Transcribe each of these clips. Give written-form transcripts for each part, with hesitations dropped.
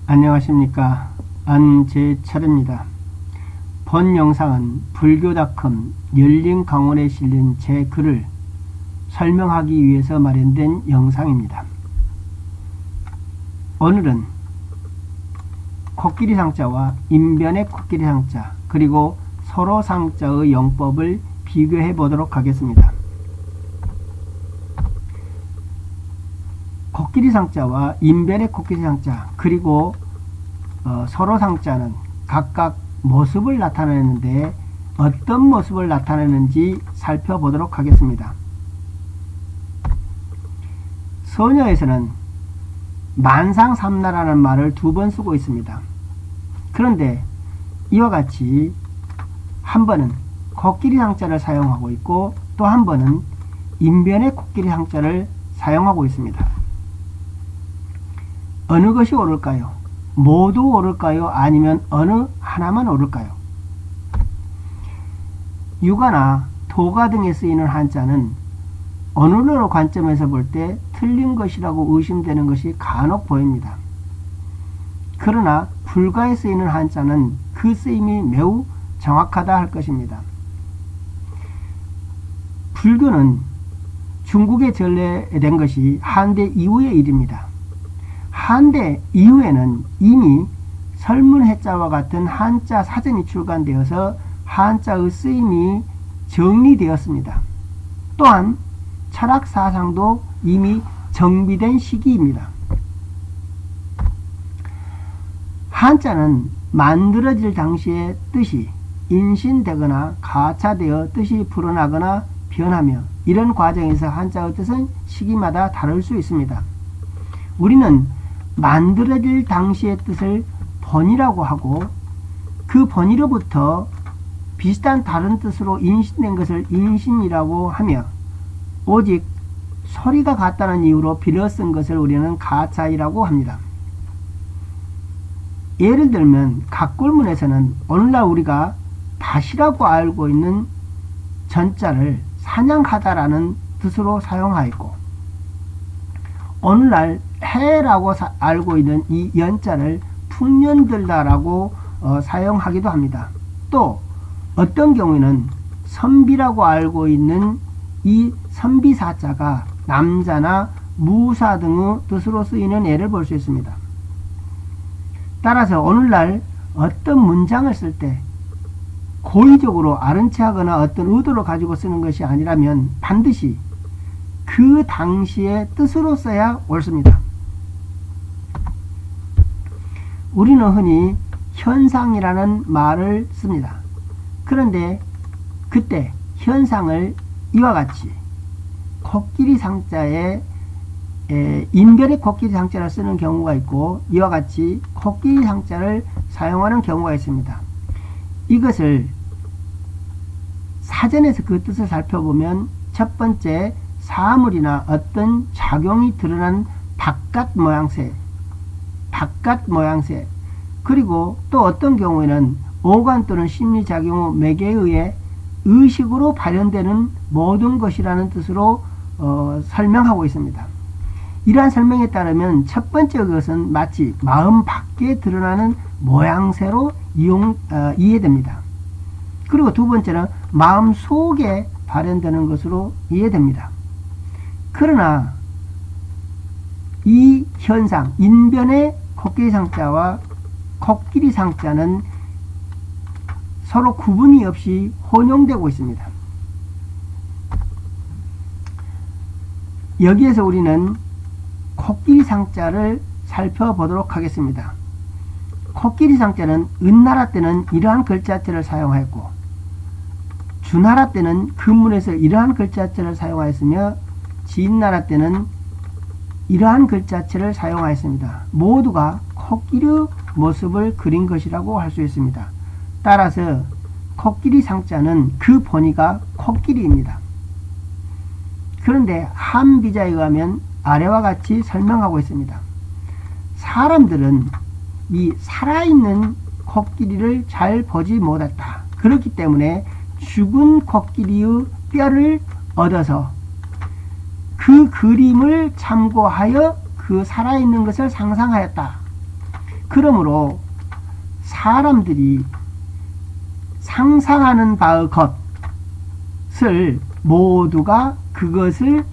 안녕하십니까, 안재철입니다. 본 영상은 불교닷컴 열린강원에 실린 제 글을 설명하기 위해서 마련된 영상입니다. 오늘은 코끼리상자와 인변의 코끼리상자 그리고 서로상자의 용법을 비교해 보도록 하겠습니다. 코끼리상자와 인변의 코끼리상자 그리고 서로상자는 각각 모습을 나타내는데 어떤 모습을 나타내는지 살펴보도록 하겠습니다. 서녀에서는 만상삼나라는 말을 2번 쓰고 있습니다. 그런데 이와 같이 한 번은 코끼리상자를 사용하고 있고 또 한 번은 인변의 코끼리상자를 사용하고 있습니다. 어느 것이 옳을까요? 모두 옳을까요? 아니면 어느 하나만 옳을까요? 유가나 도가 등에 쓰이는 한자는 어느 관점에서 볼 때 틀린 것이라고 의심되는 것이 간혹 보입니다. 그러나 불가에 쓰이는 한자는 그 쓰임이 매우 정확하다 할 것입니다. 불교는 중국에 전래된 것이 한대 이후의 일입니다. 한대 이후에는 이미 설문해자와 같은 한자 사전이 출간되어서 한자의 쓰임이 정리되었습니다. 또한 철학 사상도 이미 정비된 시기입니다. 한자는 만들어질 당시의 뜻이 인신되거나 가차되어 뜻이 불어나거나 변하며 이런 과정에서 한자의 뜻은 시기마다 다를 수 있습니다. 우리는 만들어질 당시의 뜻을 번이라고 하고 그 번이로부터 비슷한 다른 뜻으로 인신된 것을 인신이라고 하며 오직 소리가 같다는 이유로 빌어 쓴 것을 우리는 가차이라고 합니다. 예를 들면 각골문에서는 오늘날 우리가 밭이라고 알고 있는 전자를 사냥하다라는 뜻으로 사용하였고 오늘날 해라고 알고 있는 이 연자를 풍년들다라고 사용하기도 합니다. 또 어떤 경우에는 선비라고 알고 있는 이 선비사자가 남자나 무사 등의 뜻으로 쓰이는 예를 볼 수 있습니다. 따라서 오늘날 어떤 문장을 쓸 때 고의적으로 아른 체 하거나 어떤 의도를 가지고 쓰는 것이 아니라면 반드시 그 당시의 뜻으로 써야 옳습니다. 우리는 흔히 현상이라는 말을 씁니다. 그런데 그때 현상을 이와 같이 코끼리상자에 인변의 코끼리상자를 쓰는 경우가 있고 이와 같이 코끼리상자를 사용하는 경우가 있습니다. 이것을 사전에서 그 뜻을 살펴보면 첫 번째 사물이나 어떤 작용이 드러난 바깥 모양새 그리고 또 어떤 경우에는 오감 또는 심리작용 매개에 의해 의식으로 발현되는 모든 것이라는 뜻으로 설명하고 있습니다. 이러한 설명에 따르면 첫 번째 것은 마치 마음 밖에 드러나는 모양새로 이해됩니다. 그리고 두 번째는 마음 속에 발현되는 것으로 이해됩니다. 그러나 이 현상, 인변의 코끼리상자와 코끼리상자는 서로 구분이 없이 혼용되고 있습니다. 여기에서 우리는 코끼리상자를 살펴보도록 하겠습니다. 코끼리상자는 은나라 때는 이러한 글자체를 사용하였고 주나라 때는 금문에서 이러한 글자체를 사용하였으며 진나라 때는 이러한 글자체를 사용하였습니다. 모두가 코끼리 모습을 그린 것이라고 할 수 있습니다. 따라서 코끼리상자는 그 본의가 코끼리입니다. 그런데 한비자에 의하면 아래와 같이 설명하고 있습니다. 사람들은 이 살아있는 코끼리를 잘 보지 못했다. 그렇기 때문에 죽은 코끼리의 뼈를 얻어서 그 그림을 참고하여 그 살아있는 것을 상상하였다. 그러므로 사람들이 상상하는 바의 것을 모두가 그것을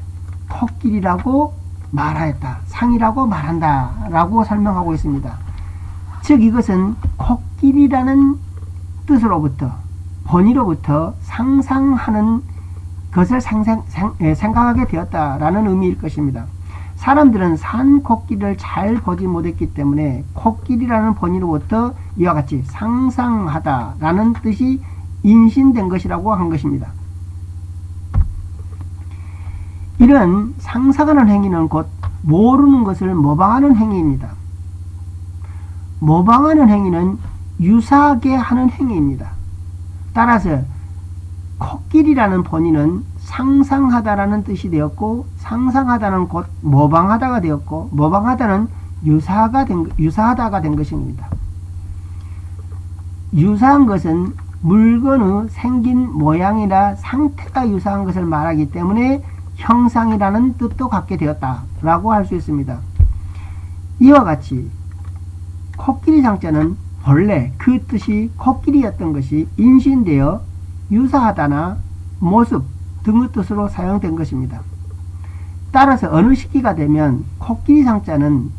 코끼리라고 말하였다. 상이라고 말한다. 라고 설명하고 있습니다. 즉 이것은 코끼리라는 뜻으로부터 본의로부터 상상하는 것을 생각하게 되었다라는 의미일 것입니다. 사람들은 산 코끼리를 잘 보지 못했기 때문에 코끼리라는 본의로부터 이와 같이 상상하다라는 뜻이 인신된 것이라고 한 것입니다. 이런 상상하는 행위는 곧 모르는 것을 모방하는 행위입니다. 모방하는 행위는 유사하게 하는 행위입니다. 따라서 코끼리라는 본의는 상상하다라는 뜻이 되었고, 상상하다는 곧 모방하다가 되었고, 모방하다는 유사하다가 된 것입니다. 유사한 것은 물건의 생긴 모양이나 상태가 유사한 것을 말하기 때문에 형상이라는 뜻도 갖게 되었다라고 할 수 있습니다. 이와 같이 코끼리 상자는 본래 그 뜻이 코끼리였던 것이 인신되어 유사하다나 모습 등의 뜻으로 사용된 것입니다. 따라서 어느 시기가 되면 코끼리 상자는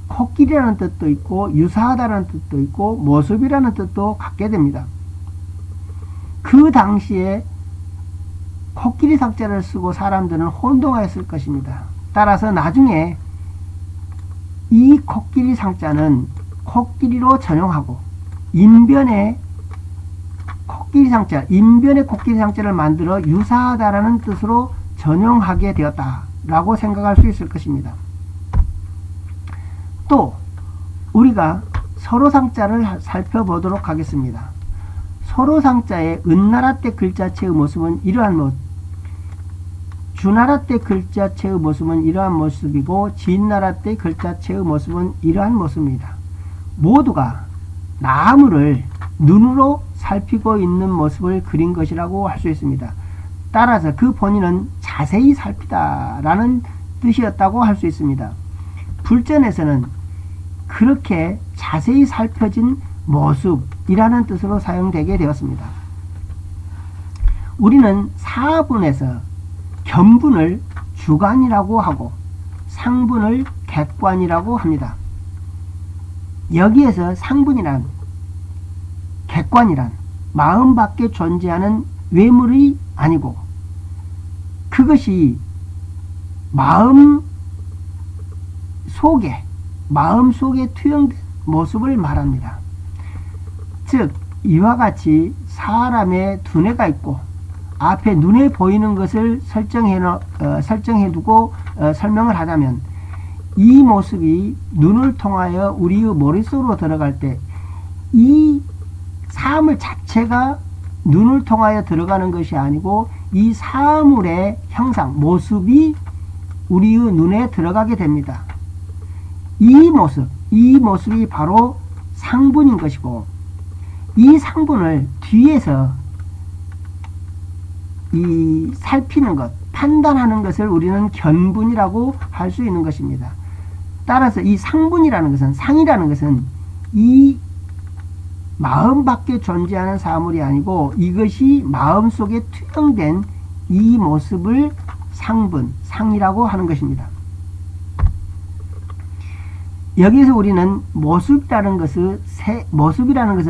코끼리라는 뜻도 있고 유사하다는 뜻도 있고 모습이라는 뜻도 갖게 됩니다. 그 당시에 코끼리 상자를 쓰고 사람들은 혼동하였을 것입니다. 따라서 나중에 이 코끼리 상자는 코끼리로 전용하고 인변의 코끼리 상자를 만들어 유사하다라는 뜻으로 전용하게 되었다라고 생각할 수 있을 것입니다. 또 우리가 서로 상자를 살펴보도록 하겠습니다. 서로 상자의 은나라 때 글자체의 모습은 이러한 모습, 주나라 때 글자체의 모습은 이러한 모습이고 진나라 때 글자체의 모습은 이러한 모습입니다. 모두가 나무를 눈으로 살피고 있는 모습을 그린 것이라고 할 수 있습니다. 따라서 그 본의는 자세히 살피다라는 뜻이었다고 할 수 있습니다. 불전에서는 그렇게 자세히 살펴진 모습이라는 뜻으로 사용되게 되었습니다. 우리는 사분에서 견분을 주관이라고 하고 상분을 객관이라고 합니다. 여기에서 상분이란 객관이란 마음 밖에 존재하는 외물이 아니고 그것이 마음 속에 투영된 모습을 말합니다. 즉 이와 같이 사람의 두뇌가 있고 앞에 눈에 보이는 것을 설정해 두고 설명을 하자면 이 모습이 눈을 통하여 우리의 머릿속으로 들어갈 때 이 사물 자체가 눈을 통하여 들어가는 것이 아니고 이 사물의 형상, 모습이 우리의 눈에 들어가게 됩니다. 이 모습이 바로 상분인 것이고 이 상분을 뒤에서 이 살피는 것, 판단하는 것을 우리는 견분이라고 할 수 있는 것입니다. 따라서 이 상분이라는 것은, 상이라는 것은 이 마음 밖에 존재하는 사물이 아니고 이것이 마음 속에 투영된 이 모습을 상이라고 하는 것입니다. 여기서 우리는 모습이라는 것을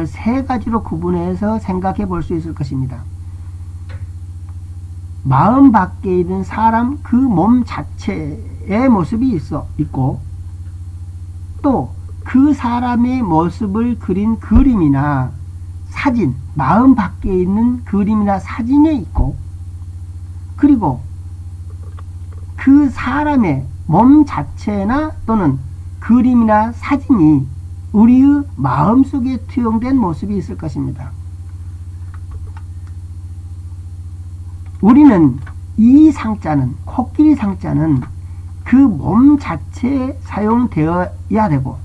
세 가지로 구분해서 생각해 볼 수 있을 것입니다. 마음 밖에 있는 사람 그 몸 자체의 모습이 있고 또 그 사람의 모습을 그린 그림이나 사진, 마음 밖에 있는 그림이나 사진에 있고 그리고 그 사람의 몸 자체나 또는 그림이나 사진이 우리의 마음속에 투영된 모습이 있을 것입니다. 우리는 이 상자는, 코끼리 상자는 그 몸 자체에 사용되어야 되고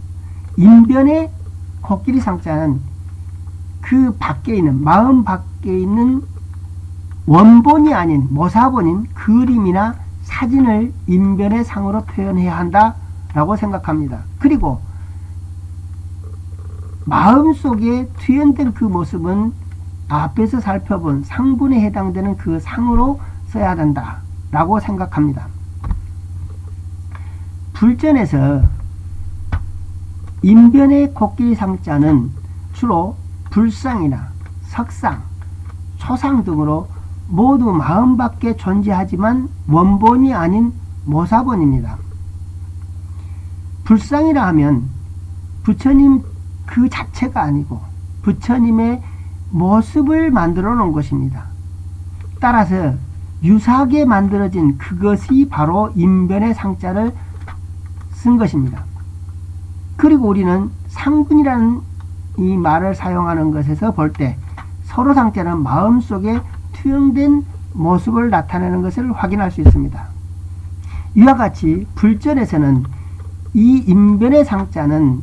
인변의 코끼리 상자는 그 밖에 있는, 마음 밖에 있는 원본이 아닌 모사본인 그림이나 사진을 인변의 상으로 표현해야 한다라고 생각합니다. 그리고 마음속에 투영된 그 모습은 앞에서 살펴본 상분에 해당되는 그 상으로 써야 된다 라고 생각합니다. 불전에서 인변의 코끼리 상자는 주로 불상이나 석상, 초상 등으로 모두 마음 밖에 존재하지만 원본이 아닌 모사본입니다. 불상이라 하면 부처님 그 자체가 아니고 부처님의 모습을 만들어 놓은 것입니다. 따라서 유사하게 만들어진 그것이 바로 인변의 상자를 쓴 것입니다. 그리고 우리는 상분이라는 이 말을 사용하는 것에서 볼 때 서로 상자는 마음속에 투영된 모습을 나타내는 것을 확인할 수 있습니다. 이와 같이 불전에서는 이 인변의 상자는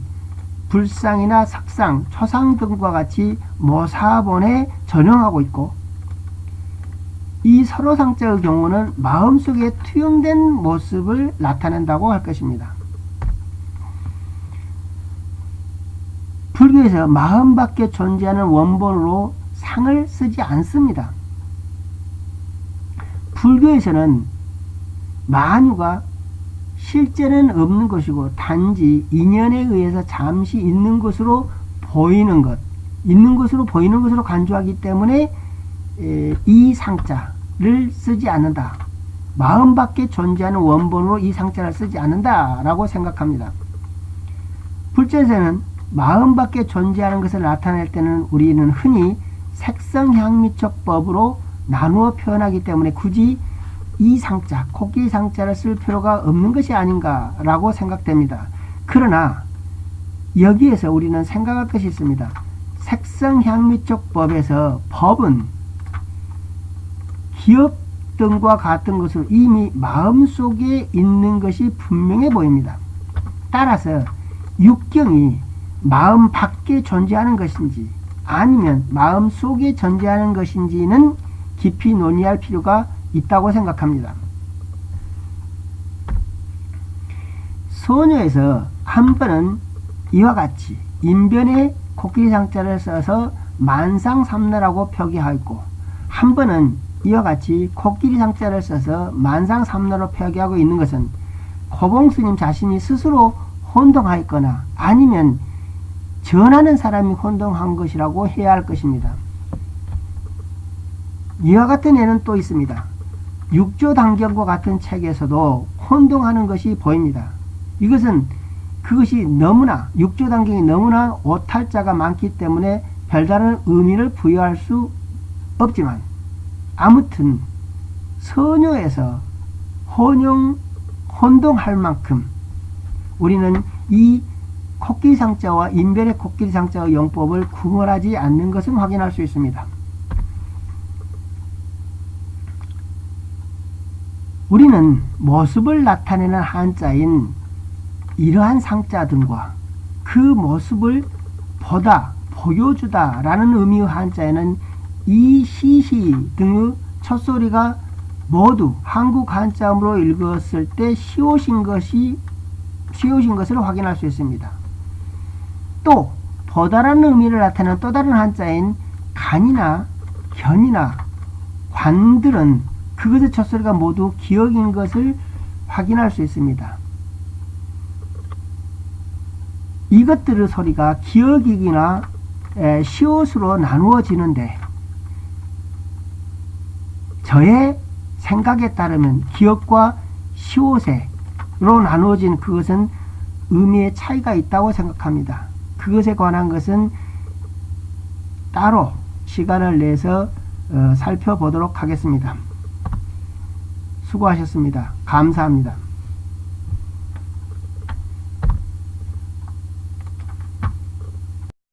불상이나 석상, 초상 등과 같이 모사본에 전용하고 있고 이 서로 상자의 경우는 마음속에 투영된 모습을 나타낸다고 할 것입니다. 불교에서 마음 밖에 존재하는 원본으로 상을 쓰지 않습니다. 불교에서는 만유가 실제는 없는 것이고 단지 인연에 의해서 잠시 있는 것으로 보이는 것, 있는 것으로 보이는 것으로 간주하기 때문에 이 상자를 쓰지 않는다. 마음 밖에 존재하는 원본으로 이 상자를 쓰지 않는다라고 생각합니다. 불전에서는 마음 밖에 존재하는 것을 나타낼 때는 우리는 흔히 색성향미적 법으로 나누어 표현하기 때문에 굳이 이 상자, 코끼리 상자를 쓸 필요가 없는 것이 아닌가라고 생각됩니다. 그러나 여기에서 우리는 생각할 것이 있습니다. 색성향미적 법에서 법은 기억 등과 같은 것으로 이미 마음속에 있는 것이 분명해 보입니다. 따라서 육경이 마음 밖에 존재하는 것인지 아니면 마음 속에 존재하는 것인지는 깊이 논의할 필요가 있다고 생각합니다. 소녀에서 한 번은 이와 같이 인변에 코끼리 상자를 써서 만상삼로라고 표기하고 한 번은 이와 같이 코끼리 상자를 써서 만상삼로로 표기하고 있는 것은 고봉스님 자신이 스스로 혼동하였거나 아니면 전하는 사람이 혼동한 것이라고 해야 할 것입니다. 이와 같은 예는 또 있습니다. 육조단경과 같은 책에서도 혼동하는 것이 보입니다. 이것은 그것이 너무나 육조단경이 너무나 오탈자가 많기 때문에 별다른 의미를 부여할 수 없지만 아무튼 선효에서 혼동할 만큼 우리는 이 코끼리 상자와 인변의 코끼리 상자의 용법을 구분하지 않는 것은 확인할 수 있습니다. 우리는 모습을 나타내는 한자인 이러한 상자 등과 그 모습을 보다, 보여주다 라는 의미의 한자에는 이, 시시 등의 첫소리가 모두 한국 한자음으로 읽었을 때 시옷인 것을 확인할 수 있습니다. 또 보다라는 의미를 나타내는 또 다른 한자인 간이나 견이나 관들은 그것의 첫소리가 모두 기억인 것을 확인할 수 있습니다. 이것들의 소리가 기억이기나 시옷으로 나누어지는데 저의 생각에 따르면 기억과 시옷으로 나누어진 그것은 의미의 차이가 있다고 생각합니다. 그것에 관한 것은 따로 시간을 내서 살펴보도록 하겠습니다. 수고하셨습니다. 감사합니다.